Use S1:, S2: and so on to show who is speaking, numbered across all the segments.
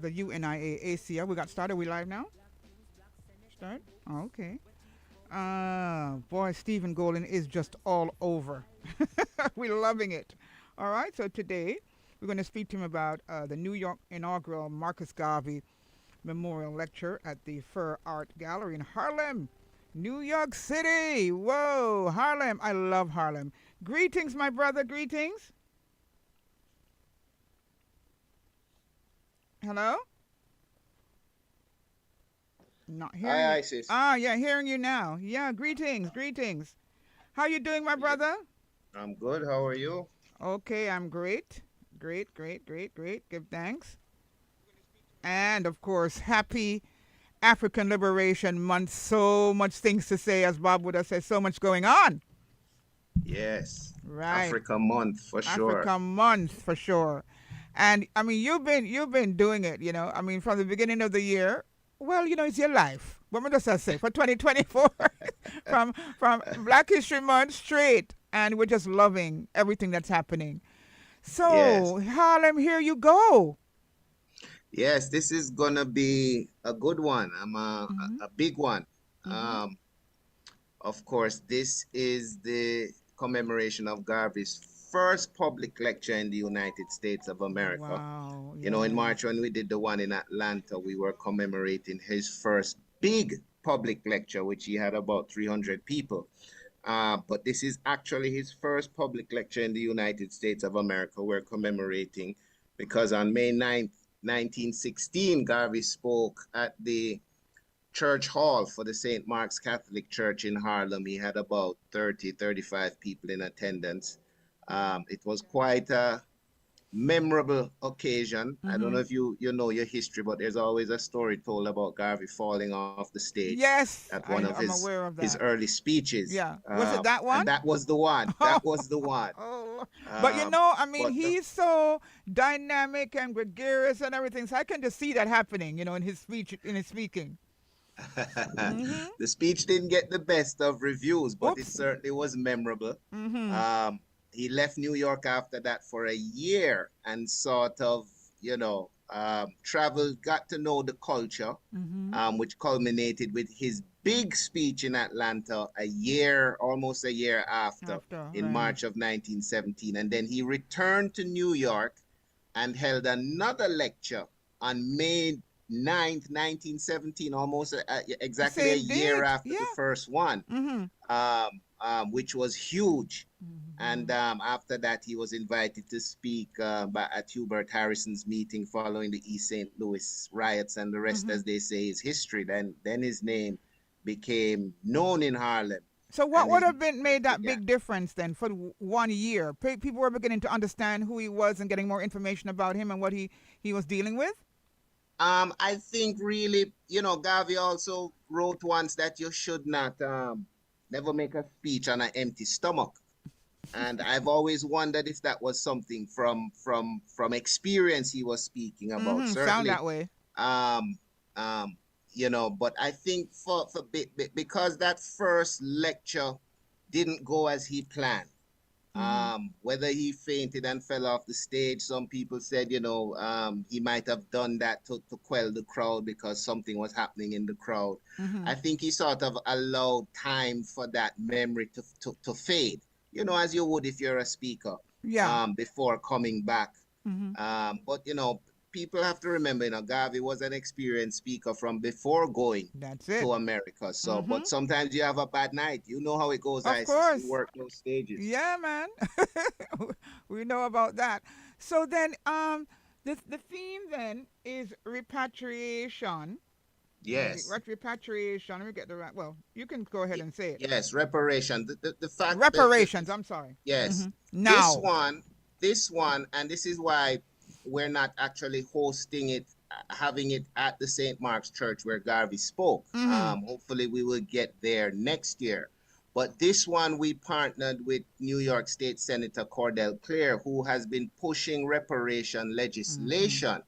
S1: The UNIA We got started. We live now? Start? Oh, okay. Boy, Stephen Golden is just all over. We're loving it. All right, so today we're going to speak to him about the New York inaugural Marcus Garvey Memorial Lecture at the Fur Art Gallery in Harlem, New York City. Whoa, Harlem. I love Harlem. Greetings, my brother. Greetings. Hello? Not hearing
S2: Hi,
S1: you.
S2: Isis.
S1: Ah, yeah, hearing you now. Yeah, greetings, greetings. How you doing, my
S2: Yeah,
S1: brother?
S2: I'm good. How are you?
S1: Okay, I'm great. Great, great, great, great. Give thanks. And of course, happy African Liberation Month. So much things to say, as Bob would have said, so much going on.
S2: Yes.
S1: Right.
S2: Africa month for sure.
S1: Africa Month for sure. And I mean, you've been doing it. I mean, from the beginning of the year. Well, it's your life. What does I say for 2024? from Black History Month straight, and we're just loving everything that's happening.
S2: Yes.
S1: So Harlem, here you go.
S2: Yes, this is gonna be a good one.
S1: Mhm.
S2: A big one.
S1: Mhm.
S2: Um, of course, this is the commemoration of Garvey's first public lecture in the United States of America.
S1: Wow.
S2: You know, in
S1: Yes.
S2: March when we did the one in Atlanta, we were commemorating his first big public lecture, which he had about 300 people. But this is actually his first public lecture in the United States of America. We're commemorating because on May 9th, 1916, Garvey spoke at the church hall for the St. Mark's Catholic Church in Harlem. He had about 30, 35 people in attendance. It was quite a memorable occasion. I don't know
S1: Mhm.
S2: if you know your history, but there's always a story told about Garvey falling off the stage
S1: Yes,
S2: at one of
S1: I'm aware of
S2: his
S1: that.
S2: early speeches,
S1: Yeah. Was it that one?
S2: and that was the one.
S1: Oh,
S2: That was the one.
S1: oh, but
S2: Um,
S1: I mean,
S2: but the
S1: he's so dynamic and gregarious and everything. So I can just see that happening, in his speech, in his speaking. Mm-hmm.
S2: the speech didn't get the best of reviews, but it
S1: Oops.
S2: certainly was memorable.
S1: Mm-hmm.
S2: Um, he left New York after that for a year and sort of, traveled, got to know the culture,
S1: Mm-hmm.
S2: which culminated with his big speech in Atlanta almost a year after,
S1: After,
S2: in
S1: right.
S2: March of 1917. And then he returned to New York and held another lecture on May 9th, 1917, almost exactly a
S1: Same
S2: year
S1: date.
S2: after
S1: Yeah.
S2: the first one,
S1: Mm-hmm.
S2: which was huge.
S1: Mm-hmm.
S2: And after that, he was invited to speak at Hubert Harrison's meeting following the East St. Louis riots, and the rest,
S1: Mm-hmm.
S2: as they say, is history. Then his name became known in Harlem,
S1: So what
S2: and
S1: would
S2: his
S1: have been
S2: lectures
S1: made that
S2: began.
S1: big difference then for 1 year? People were beginning to understand who he was and getting more information about him and what he was dealing with.
S2: I think really, Garvey also wrote once that you should not never make a speech on an empty stomach. And I've always wondered if that was something from experience he was speaking about.
S1: Mm-hmm. Sound
S2: Certainly,
S1: that way.
S2: um, but I think because that first lecture didn't go as he planned.
S1: Mm-hmm.
S2: Whether he fainted and fell off the stage, some people said, he might have done that to quell the crowd because something was happening in the crowd.
S1: Mm-hmm.
S2: I think he sort of allowed time for that memory to fade, as you would if you're a speaker,
S1: Yeah.
S2: before coming back.
S1: Mm-hmm.
S2: But people have to remember, Garvey was an experienced speaker from before going
S1: That's it.
S2: to America. So,
S1: Mm-hmm.
S2: but sometimes you have a bad night. You know how it goes,
S1: Of
S2: Isis. You
S1: course.
S2: work those stages.
S1: Yeah, man. We know about that. So then, the theme then is repatriation.
S2: Yes.
S1: Repatriation. Let me get the right. Well, you can go ahead
S2: Y-
S1: and say it.
S2: Yes, reparation. The fact that
S1: Reparations. I'm sorry.
S2: yes,
S1: Mm-hmm.
S2: this
S1: Now.
S2: one, this one, and this is why we're not actually hosting it, having it at the St. Mark's Church where Garvey spoke.
S1: Mm-hmm.
S2: Hopefully, we will get there next year. But this one, we partnered with New York State Senator Cordell Clear, who has been pushing reparation
S1: Mm-hmm.
S2: legislation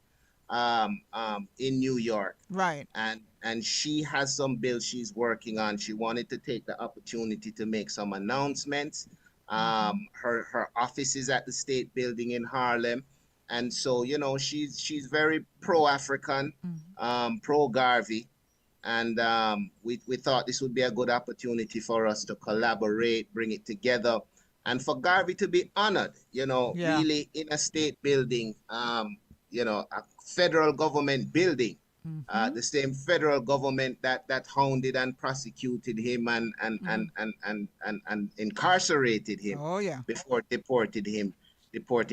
S2: in New York.
S1: Right.
S2: And she has some bills she's working on. She wanted to take the opportunity to make some announcements.
S1: Mm-hmm.
S2: Her office is at the State Building in Harlem. And so, she's very pro-African,
S1: Mm-hmm.
S2: pro-Garvey, and we thought this would be a good opportunity for us to collaborate, bring it together, and for Garvey to be honored,
S1: Yeah.
S2: really in a state building, a federal government building,
S1: Mm-hmm.
S2: the same federal government that hounded and prosecuted him
S1: Mm-hmm.
S2: and incarcerated him
S1: Oh yeah.
S2: before deporting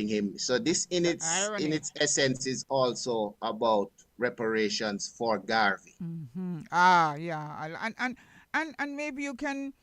S2: him. So this
S1: The
S2: in
S1: irony.
S2: its essence is also about reparations for Garvey.
S1: Mm-hmm. Ah, yeah. And maybe you can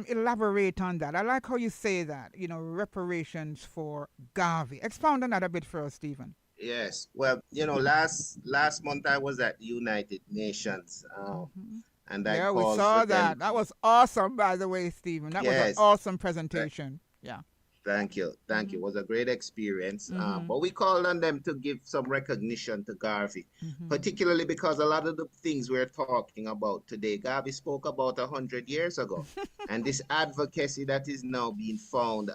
S1: elaborate on that. I like how you say that. Reparations for Garvey. Expound on that a bit for us, Stephen.
S2: Yes. Well, last month I was at the United Nations,
S1: Mm-hmm.
S2: and I
S1: Yeah, we
S2: called for
S1: saw
S2: them
S1: that.
S2: to.
S1: That was awesome, by the way, Stephen. That was an
S2: Yes.
S1: awesome
S2: th-
S1: presentation. Yeah.
S2: Thank you. Thank you.
S1: Mm-hmm.
S2: It was a great experience.
S1: Mm-hmm.
S2: But we called on them to give some recognition to Garvey,
S1: Mm-hmm.
S2: particularly because a lot of the things we're talking about today, Garvey spoke about 100 years ago. And this advocacy that is now being found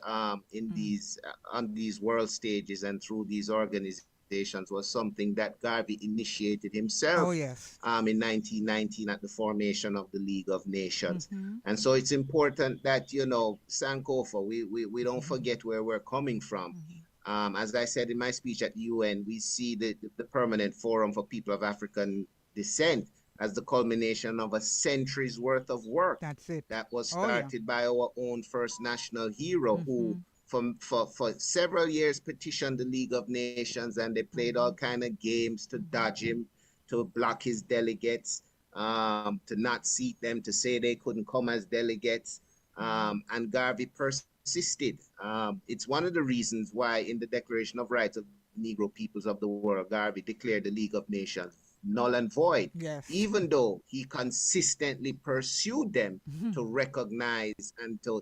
S2: in
S1: Mm.
S2: these on these world stages and through these organizations was something that Garvey initiated himself
S1: Oh yes.
S2: in 1919 at the formation of the League of Nations.
S1: Mm-hmm.
S2: And so it's important that, Sankofa, we don't forget where we're coming from.
S1: Mm-hmm.
S2: As I said in my speech at the UN, we see the Permanent Forum for People of African Descent as the culmination of a century's worth of work
S1: That's it.
S2: that was
S1: Oh yeah.
S2: started by our own first national hero who
S1: Mm-hmm.
S2: for several years petitioned the League of Nations, and they played all
S1: Mm-hmm.
S2: kind of games to
S1: Mm-hmm.
S2: dodge him, to block his delegates, to not seat them, to say they couldn't come as delegates.
S1: Mm-hmm.
S2: And Garvey persisted. It's one of the reasons why in the Declaration of Rights of Negro Peoples of the World, Garvey declared the League of Nations null and void,
S1: Yes.
S2: even though he consistently pursued them
S1: Mm-hmm.
S2: to recognize and to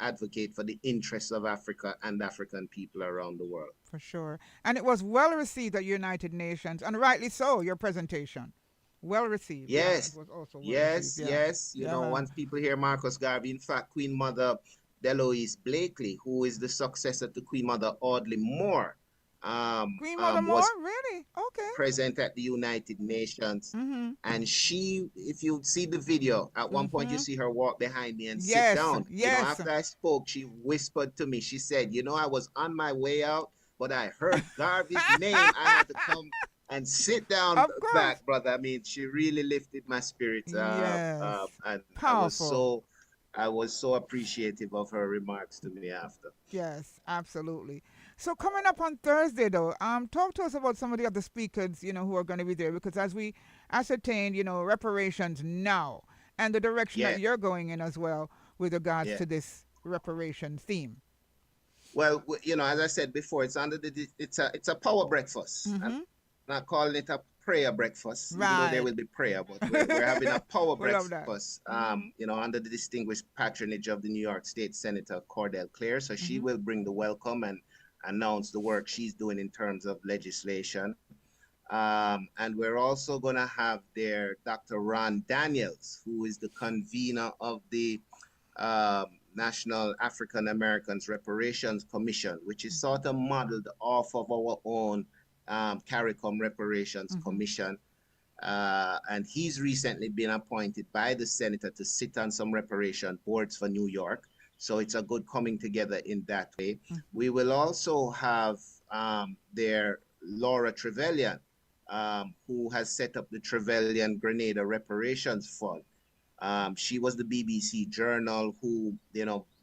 S2: advocate for the interests of Africa and African people around the world.
S1: For sure. And it was well received at United Nations, and rightly so. Your presentation, well received. Yeah, it
S2: Yes,
S1: was also well received.
S2: yes,
S1: Yeah.
S2: yes.
S1: Yeah, man.
S2: Once people hear Marcus Garvey, in fact, Queen Mother Deloise Blakely, who is the successor to Queen Mother Audley Moore,
S1: Queen Mother Moore,
S2: was
S1: really? Okay.
S2: present at the United Nations.
S1: Mm-hmm.
S2: And she, if you see the video, at one point you
S1: Mm-hmm.
S2: see her walk behind me and sit
S1: Yes.
S2: down.
S1: Yes.
S2: After I spoke, she whispered to me, she said, I was on my way out, but I heard Garvey's name. I had to come and sit down
S1: Of course.
S2: back, brother. I mean, she really lifted my spirits.
S1: Yes.
S2: And
S1: Powerful.
S2: I was so appreciative of her remarks to me after.
S1: Yes, absolutely. So coming up on Thursday, though, talk to us about some of the other speakers, who are going to be there, because as we ascertained, reparations now, and the direction that
S2: Yeah,
S1: you're going in as well with regards
S2: yeah.
S1: to this reparation theme.
S2: Well, as I said before, it's a power breakfast. I'm
S1: Mm-hmm.
S2: not calling it a prayer breakfast, even though there will be
S1: Right.
S2: prayer, but we're having a power
S1: We love that.
S2: breakfast.
S1: Mm-hmm.
S2: Under the distinguished patronage of the New York State Senator Cordell Clare. So she
S1: Mm-hmm.
S2: will bring the welcome and announce the work she's doing in terms of legislation. And we're also going to have there Dr. Ron Daniels, who is the convener of the National African Americans Reparations Commission, which is sort of modeled off of our own CARICOM Reparations
S1: Mm-hmm.
S2: Commission. And he's recently been appointed by the senator to sit on some reparation boards for New York. So it's a good coming together in that way.
S1: Mm-hmm.
S2: We will also have there Laura Trevelyan, who has set up the Trevelyan Grenada Reparations Fund. She was the BBC journal who,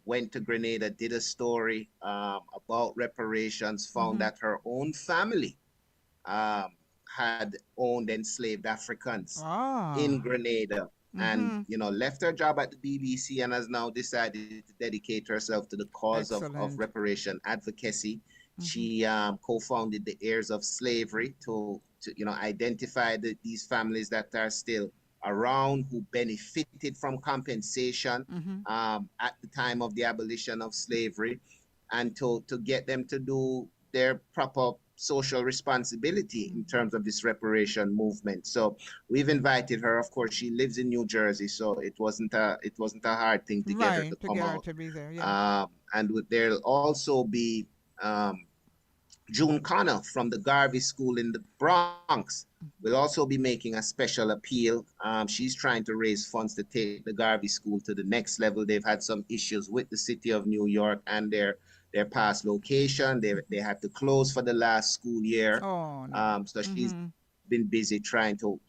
S2: went to Grenada, did a story about reparations, found
S1: Mm-hmm.
S2: that her own family um, had owned enslaved Africans in
S1: Ah.
S2: Grenada, and
S1: Mm-hmm.
S2: left her job at the BBC and has now decided to dedicate herself to the cause of
S1: Excellent.
S2: reparation advocacy.
S1: Mm-hmm.
S2: She co-founded the Heirs of Slavery to identify these families that are still around who benefited from compensation
S1: Mm-hmm.
S2: at the time of the abolition of slavery, and to get them to do their proper social responsibility in
S1: Mm-hmm.
S2: terms of this reparation movement. So we've invited her. Of course, she lives in New Jersey, so it wasn't a hard thing to get her to
S1: Right. To
S2: come
S1: get her
S2: out.
S1: to be there. Yeah.
S2: And there'll also be um, June Connor from the Garvey School in the Bronx will also be making a special appeal. She's trying to raise funds to take the Garvey School to the next level. They've had some issues with the city of New York and their past location. They had to close for the last school year.
S1: Oh no.
S2: So she's
S1: Mm-hmm.
S2: been busy trying to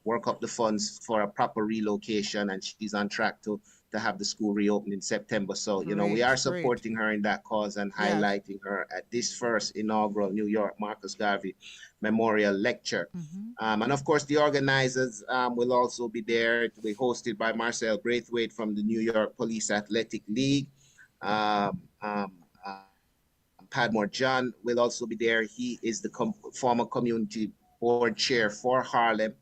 S2: work up the funds for a proper relocation, and she's on track to have the school reopen in September. So, we are
S1: Great, great.
S2: supporting her in that cause and
S1: Yes.
S2: highlighting her at this first inaugural New York Marcus Garvey Memorial Lecture.
S1: Mm-hmm.
S2: And of course, the organizers will also be there. It will be hosted by Marcel Braithwaite from the New York Police Athletic League. Um, um, Padmore John will also be there. He is the former community board chair for Harlem,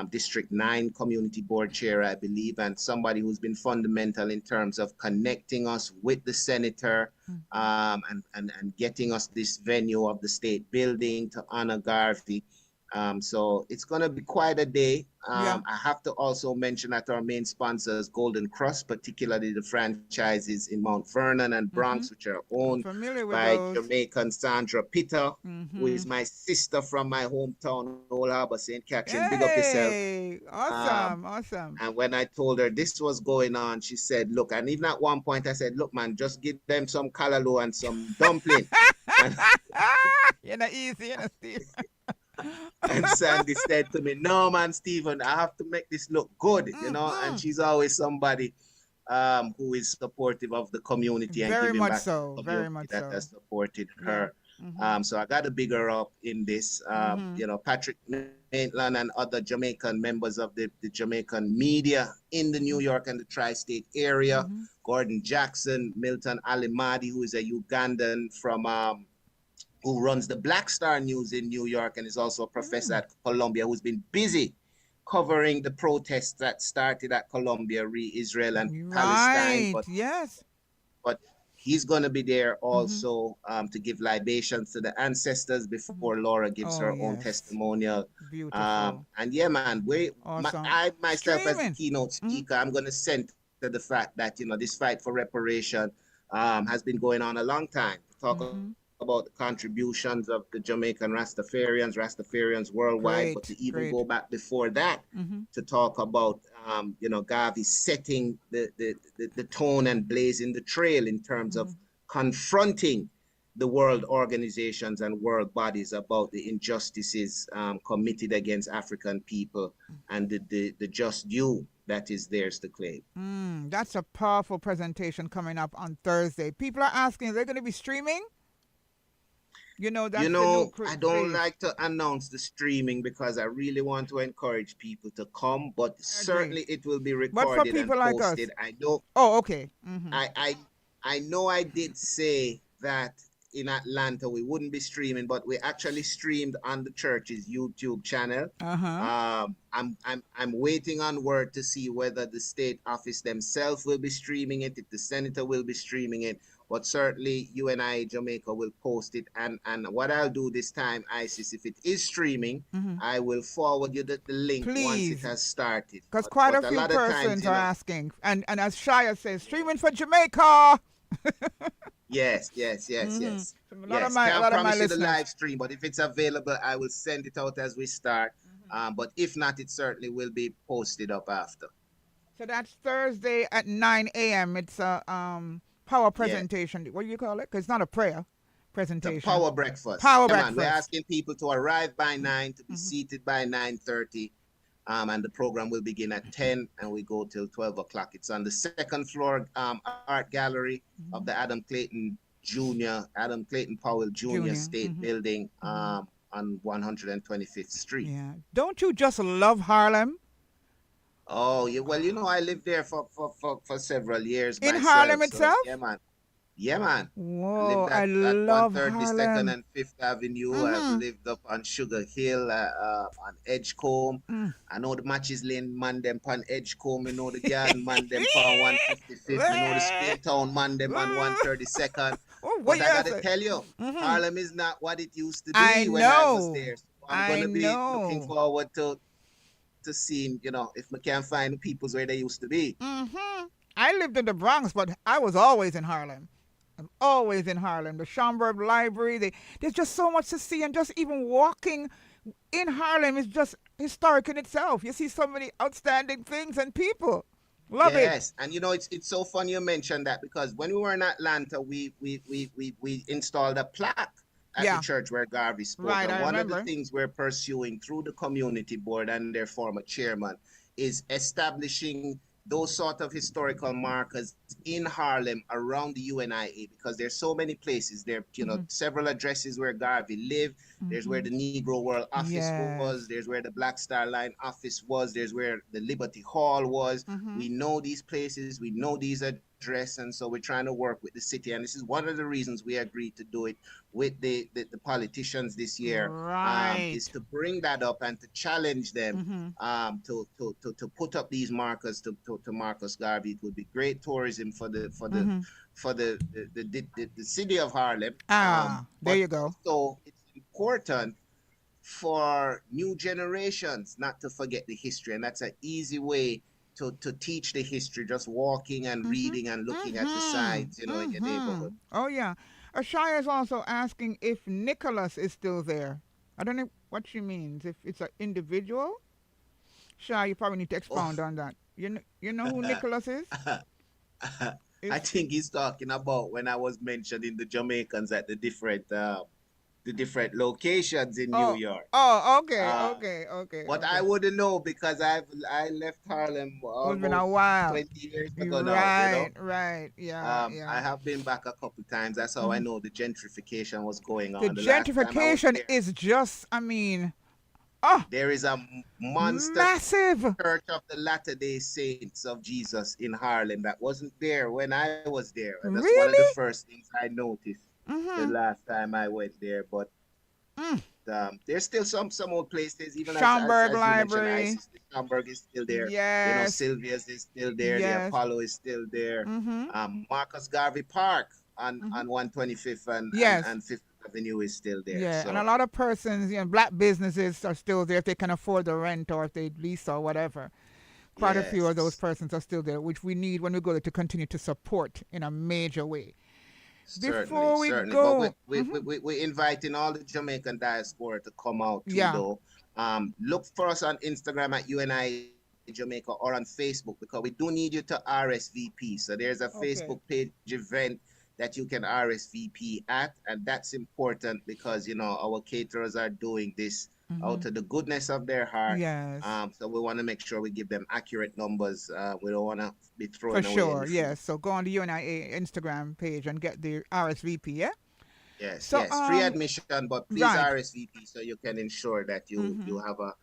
S2: District 9 Community Board Chair, I believe, and somebody who's been fundamental in terms of connecting us with the senator, and getting us this venue of the state building to honor Garvey. So it's going to be quite a day.
S1: Yeah.
S2: I have to also mention that our main sponsors, Golden Cross, particularly the franchises in Mount Vernon and
S1: Mm-hmm.
S2: Bronx, which are
S1: I'm
S2: owned
S1: familiar with
S2: by
S1: those.
S2: Jamaican Sandra Pitter, who
S1: Mm-hmm.
S2: is my sister from my hometown, Old Harbor, St. Catherine. Big up yourself.
S1: Hey,
S2: Um,
S1: awesome, awesome.
S2: and when I told her this was going on, she said, look, and even at one point I said, look, man, just give them some callaloo and some dumpling. And,
S1: You're not easy, you know, Steve.
S2: and Sandy said to me, no, man, Stephen, I have to make this look good, and
S1: Mm-hmm.
S2: she's always somebody who is supportive of the community and
S1: Very
S2: giving
S1: much
S2: back to
S1: so.
S2: the
S1: Very
S2: community
S1: much
S2: that
S1: so.
S2: has supported
S1: Yeah.
S2: her.
S1: Mm-hmm.
S2: So I got to big her up in this.
S1: Mm-hmm.
S2: Patrick Maitland and other Jamaican members of the Jamaican media in the New York and the tri-state area.
S1: Mm-hmm.
S2: Gordon Jackson, Milton Alimadi, who is a Ugandan from who runs the Black Star News in New York and is also a professor
S1: Mm.
S2: at Columbia, who's been busy covering the protests that started at Columbia, Israel and Palestine.
S1: Right. Yes.
S2: But he's going to be there
S1: Mm-hmm.
S2: also to give libations to the ancestors before Laura gives her
S1: Oh
S2: own
S1: yes.
S2: testimonial.
S1: Beautiful.
S2: And yeah, man,
S1: Awesome.
S2: I myself as the
S1: Streaming.
S2: keynote
S1: Mm-hmm.
S2: speaker, I'm going to center the fact that this fight for reparation has been going on a long time. To talk about
S1: Mm-hmm.
S2: the contributions of the Jamaican Rastafarians worldwide, but to
S1: Great.
S2: even go
S1: Great.
S2: back before that
S1: Mm-hmm.
S2: to talk about Garvey setting the tone and blazing the trail in terms of
S1: Mm-hmm.
S2: confronting the world organizations and world bodies about the injustices committed against African people and the just due that is theirs to claim.
S1: That's a powerful presentation coming up on Thursday. People are asking, are they going to be streaming? That's the new
S2: I don't
S1: craze.
S2: like to announce the streaming because I really want to encourage people to come, but
S1: I agree.
S2: certainly it will be
S1: But for
S2: recorded and
S1: people like us,
S2: posted.
S1: oh, okay. Mm-hmm.
S2: I I I know I did say that in Atlanta we wouldn't be streaming, but we actually streamed on the church's YouTube channel.
S1: Uh huh.
S2: I'm waiting on word to see whether the state office themselves will be streaming it, if the senator will be streaming it. But certainly UNI Jamaica will post it. And what I'll do this time, ISIS, if it is streaming,
S1: Mm-hmm.
S2: I will forward you the link once it
S1: Please,
S2: has started.
S1: because
S2: But
S1: quite a
S2: a
S1: few
S2: lot of times,
S1: persons are asking, and as Shia says, streaming for Jamaica.
S2: yes, yes, yes,
S1: Mm-hmm.
S2: yes.
S1: So
S2: Yes,
S1: a
S2: can't
S1: lot of my
S2: promise you the
S1: listeners.
S2: live stream, but if it's available, I will send it out as we start. But if not, it certainly will be posted up after.
S1: So that's Thursday at 9 a.m. It's a power
S2: Yeah,
S1: presentation. What do you call it? Because it's not a prayer
S2: it's a
S1: presentation.
S2: power breakfast.
S1: Power
S2: Yeah, man, we're
S1: breakfast.
S2: asking people to arrive by 9, to be
S1: Mm-hmm.
S2: seated by 9:30. And the program will begin at 10 and we go till 12 o'clock. It's on the second floor art gallery of the
S1: Mm-hmm.
S2: Adam Clayton Powell Jr.
S1: Junior.
S2: State
S1: Mm-hmm.
S2: Building
S1: Mm-hmm.
S2: on 125th Street.
S1: Yeah. Don't you just love Harlem?
S2: Oh, yeah. Well, I lived there for several years
S1: In Harlem
S2: myself. So, yeah,
S1: itself?
S2: man. Yeah, man. I
S1: Whoa,
S2: lived
S1: I
S2: at
S1: love
S2: 132nd
S1: Harlem.
S2: and 5th Avenue. I've
S1: Mm-hmm.
S2: lived up on Sugar Hill, on Edgecombe.
S1: Mm.
S2: I know the Matches Lane man them on Edgecombe. I know the Garden man them on 155th. I know the Speartown man them on 132nd.
S1: Oh, what
S2: But
S1: you
S2: I gotta
S1: say?
S2: tell you,
S1: Mm-hmm.
S2: Harlem is not what it used to
S1: I
S2: be when I was
S1: know.
S2: there. So I'm
S1: I
S2: gonna be looking
S1: know.
S2: forward to seeing, if we can find the peoples where they used to be.
S1: Mm-hmm. I lived in the Bronx, but I was always in Harlem. I'm always in Harlem. The Schomburg Library. There's just so much to see, and just even walking in Harlem is just historic in itself. You see so many outstanding things and people. Love it.
S2: Yes, and it's so funny you mentioned that because when we were in Atlanta, we installed a plaque at the
S1: Yeah.
S2: church where Garvey spoke,
S1: Right.
S2: and
S1: I
S2: one of the
S1: remember.
S2: things we're pursuing through the community board and their former chairman is establishing those sort of historical markers in Harlem around the UNIA because there's so many places there,
S1: Hmm.
S2: several addresses where Garvey lived. There's where
S1: Hmm.
S2: the Negro World office was.
S1: Yes.
S2: There's where the Black Star Line office was. There's where the Liberty Hall was.
S1: Hmm.
S2: We know these places. We know these addresses. And so we're trying to work with the city. And this is one of the reasons we agreed to do it with the politicians this year, is
S1: Right.
S2: to bring that up and to challenge them,
S1: Hmm.
S2: to put up these markers to Marcus Garvey. It would be great tourism
S1: Hmm.
S2: for the city of Harlem.
S1: There
S2: But
S1: you go.
S2: also it's important for new generations not to forget the history, and that's an easy way to teach the history, just walking and
S1: Hmm.
S2: reading and looking at the
S1: Hmm.
S2: signs, in your
S1: Hmm.
S2: neighborhood.
S1: Oh yeah. Ashaya is also asking if Nicholas is still there. I don't know what she means. If it's an individual, Shah, you probably need to
S2: Oh,
S1: expound on that. You know who Nicholas is?
S2: I
S1: If
S2: think he's talking about when I was mentioning the Jamaicans at the different locations in New
S1: oh
S2: York.
S1: okay,
S2: Uh,
S1: okay, okay,
S2: but I
S1: okay.
S2: wouldn't know because I left Harlem
S1: Oh, it's been a
S2: almost
S1: while.
S2: 20 years ago now,
S1: Right, right. Yeah,
S2: I
S1: yeah.
S2: have been back a couple times. That's how I
S1: Hmm.
S2: know the gentrification was going
S1: The
S2: on. The last time I was
S1: gentrification
S2: there,
S1: is just, I mean, oh,
S2: there is a monster
S1: massive.
S2: Church of the Latter-day Saints of Jesus in Harlem that wasn't there when I was there. And that's one of the
S1: Really?
S2: first things I noticed the
S1: Mm-hmm.
S2: last time I went there. But
S1: Mm.
S2: there's still some old places, even
S1: Schomburg
S2: as you mentioned,
S1: Library.
S2: Isis, the Schomburg is still there.
S1: Yes,
S2: Sylvia's is still there. The
S1: yes.
S2: Apollo is still there.
S1: Mm-hmm.
S2: Marcus Garvey Park
S1: Mm-hmm.
S2: on 125th
S1: Yes.
S2: and Fifth Avenue is still there.
S1: Yeah, and a
S2: So
S1: lot of persons, black businesses are still there if they can afford the rent or if they lease or whatever. Quite a few of those
S2: yes,
S1: persons are still there, which we need when we go there to continue to support in a major way.
S2: certainly,
S1: Before we
S2: certainly. But
S1: go,
S2: we're inviting all the Jamaican diaspora to come out too,
S1: yeah,
S2: though. Look for us on Instagram at UNI Jamaica or on Facebook because we do need you to RSVP. So there's a Facebook
S1: okay.
S2: page event that you can RSVP at, and that's important because our caterers are doing this
S1: Hmm.
S2: out of the goodness of their heart.
S1: Yes,
S2: So we want to make sure we give them accurate numbers. We don't want to be
S1: for
S2: throwing away
S1: sure.
S2: any food.
S1: Yes, so go on the UNIA Instagram page and get the RSVP. Yeah.
S2: Yes,
S1: So
S2: yes, free admission, but please
S1: right.
S2: RSVP so you can ensure that you
S1: Hmm.
S2: have a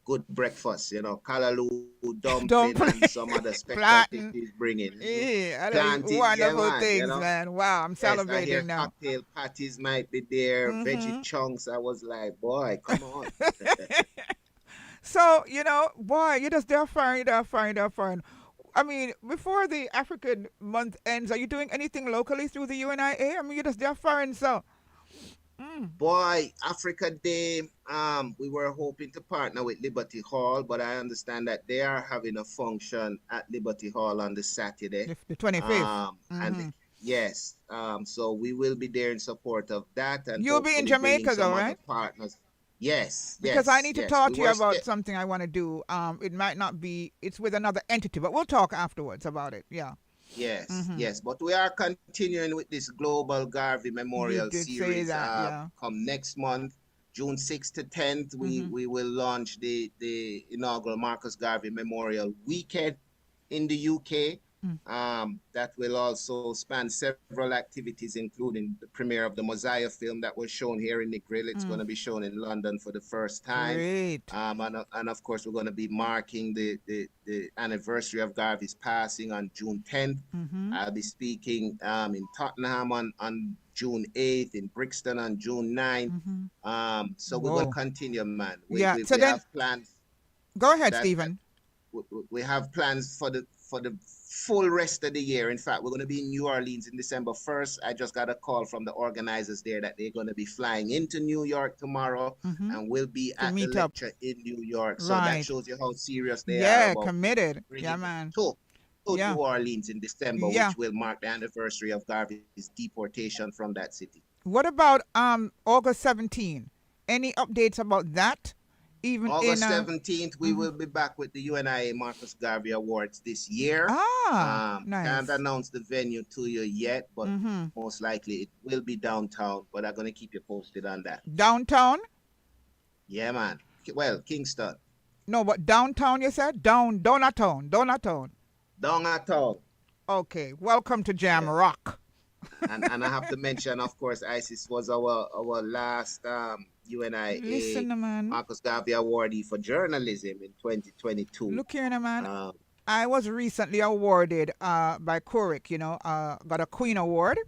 S2: good breakfast. Callaloo, dumpling,
S1: Don't
S2: and
S1: play
S2: some other specialties
S1: platin.
S2: she's bringing.
S1: Yeah, I know,
S2: Plantain, yeah,
S1: wonderful
S2: man.
S1: things, man. Wow, I'm
S2: Yes, I hear
S1: celebrating now.
S2: cocktail patties might be there, veggie
S1: Hmm.
S2: chunks. I was like, boy, come on.
S1: So, boy, you're just there firing, you're there firing, there firing. I mean, before the African month ends, are you doing anything locally through the UNIA? I mean, you're just there firing, so. Mm.
S2: Boy, Africa Day, we were hoping to partner with Liberty Hall, but I understand that they are having a function at Liberty Hall on the Saturday.
S1: The 25th.
S2: And
S1: Hmm.
S2: yes, so we will be there in support of that and
S1: You'll be in
S2: hopefully bringing
S1: Jamaica, though,
S2: some other
S1: right?
S2: partners. Yes,
S1: Because I
S2: yes,
S1: need to
S2: yes.
S1: talk
S2: We
S1: to you
S2: were still,
S1: about something I want to do. It might not be, it's with another entity, but we'll talk afterwards about it. Yeah.
S2: yes,
S1: Hmm.
S2: yes. But we are continuing with this Global Garvey
S1: You
S2: Memorial
S1: did say
S2: Series.
S1: that, yeah.
S2: Come next month, June 6th to 10th,
S1: Hmm.
S2: we will launch the inaugural Marcus Garvey Memorial Weekend in the UK. That will also span several activities, including the premiere of the Mosiah film that was shown here in the Grill. It's going
S1: Mm.
S2: to be shown in London for the first time.
S1: Great.
S2: And of course, we're going to be marking the anniversary of Garvey's passing on June 10th.
S1: Hmm.
S2: I'll be speaking in Tottenham on June 8th, in Brixton on June 9th.
S1: Hmm.
S2: So we're going to
S1: Whoa.
S2: continue, man.
S1: Yeah.
S2: We
S1: So
S2: have
S1: then,
S2: plans
S1: go ahead,
S2: that
S1: Stephen.
S2: we have plans for the full rest of the year. In fact, we're going to be in New Orleans in December 1st. I just got a call from the organizers there that they're going to be flying into New York tomorrow
S1: Hmm.
S2: and we'll be
S1: To
S2: at the
S1: meet up.
S2: lecture in New York. So that
S1: Right.
S2: shows you how serious they are
S1: Yeah,
S2: about
S1: committed. Yeah,
S2: bringing the
S1: man.
S2: tool. go to
S1: Yeah.
S2: New Orleans in December,
S1: Yeah.
S2: which will mark the anniversary of Garvey's deportation from that city.
S1: What about August 17? Any updates about that? Even in
S2: August 17th, we
S1: mhm.
S2: will be back with the UNIA Marcus Garvey Awards this year. Can't
S1: Nice.
S2: announce the venue to you yet, but
S1: Mhm.
S2: most likely it will be downtown. But I'm gonna keep you posted on that.
S1: Downtown?
S2: Yeah, man. Well, Kingston,
S1: No, but downtown you said? Donatown. Donatown.
S2: downtown.
S1: Okay. Welcome to Jam
S2: Yeah.
S1: Rock.
S2: And I have to mention, of course, ISIS was our last UNIA
S1: Listen, man.
S2: Marcus Garvey awardee for journalism in 2022.
S1: Look here, man.
S2: Um,
S1: I was recently awarded by Couric, got a Queen Award.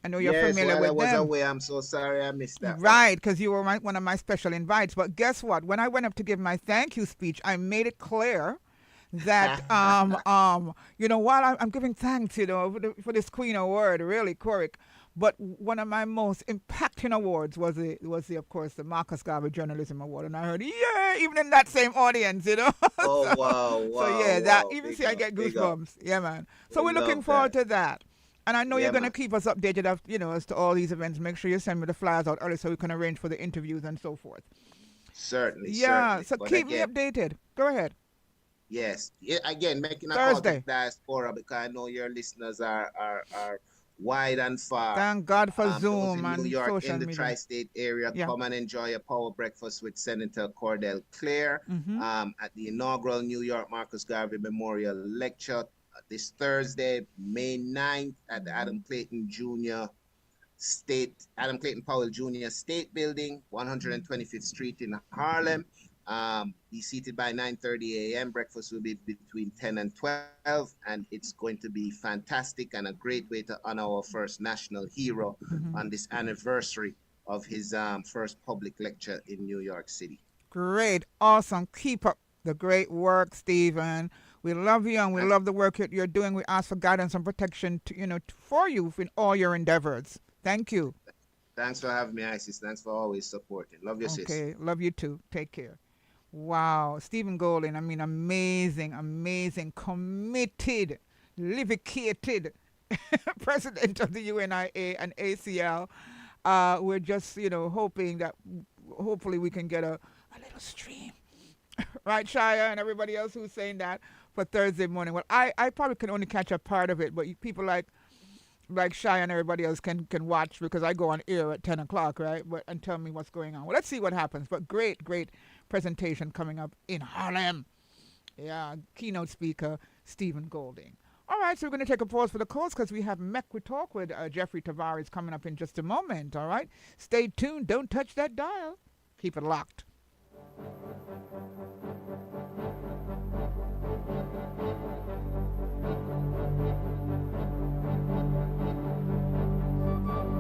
S1: I know you're
S2: yes,
S1: familiar
S2: while I
S1: with
S2: was
S1: them.
S2: away, I'm so sorry I missed that one.
S1: Right, because you were one of my special invites. But guess what? When I went up to give my thank you speech, I made it clear that while I'm giving thanks, for this Queen Award, really, Couric. But one of my most impacting awards was the of course the Marcus Garvey Journalism Award, and I heard yeah, even in that same audience.
S2: Oh
S1: so,
S2: wow,
S1: so
S2: wow,
S1: yeah, that
S2: wow.
S1: even
S2: Big
S1: see I
S2: up,
S1: get
S2: big up.
S1: goosebumps. Yeah, man. So
S2: We
S1: we're looking
S2: love
S1: forward
S2: that.
S1: to that. And I know you're
S2: Yeah,
S1: going to
S2: man.
S1: keep us updated, as to all these events. Make sure you send me the flyers out early so we can arrange for the interviews and so forth.
S2: Certainly,
S1: Yeah,
S2: certainly.
S1: so
S2: But
S1: keep me
S2: again,
S1: updated. Go ahead.
S2: yes. Yeah, again, making a call to the
S1: Thursday.
S2: diaspora because I know your listeners are wide and far.
S1: Thank God for
S2: Those
S1: Zoom
S2: in New
S1: and
S2: York
S1: social
S2: in the
S1: media.
S2: tri-state area,
S1: Yeah.
S2: come and enjoy a power breakfast with Senator Cordell Clare
S1: Mm-hmm.
S2: at the inaugural New York Marcus Garvey Memorial Lecture this Thursday, May 9th at the Adam Clayton Powell Jr. State Building, 125th Street in Harlem. Be seated by 9:30 a.m. Breakfast will be between 10 and 12, and it's going to be fantastic and a great way to honor our first national hero
S1: Mm-hmm.
S2: on this anniversary of his first public lecture in New York City.
S1: Great. Awesome. Keep up the great work, Stephen. We love you and we
S2: Thanks,
S1: love the work you're doing. We ask for guidance and protection for you in all your endeavors. Thank you.
S2: thanks for having me, Isis. Thanks for always supporting. Love your sis.
S1: Okay. Love you too. Take care. Wow. Stephen Golding, I mean, amazing, amazing, committed, livicated president of the UNIA and ACL. We're just, hoping that hopefully we can get a little stream. Right, Shia, and everybody else who's saying that for Thursday morning. Well, I probably can only catch a part of it, but people like Shia and everybody else can watch because I go on air at 10 o'clock, right? And tell me what's going on. Well, let's see what happens. But great, great presentation coming up in Harlem. Yeah, keynote speaker Stephen Golding. All right, so we're going to take a pause for the calls because we have Mech We Talk with Jeffrey Tavares coming up in just a moment. All right, stay tuned. Don't touch that dial. Keep it locked.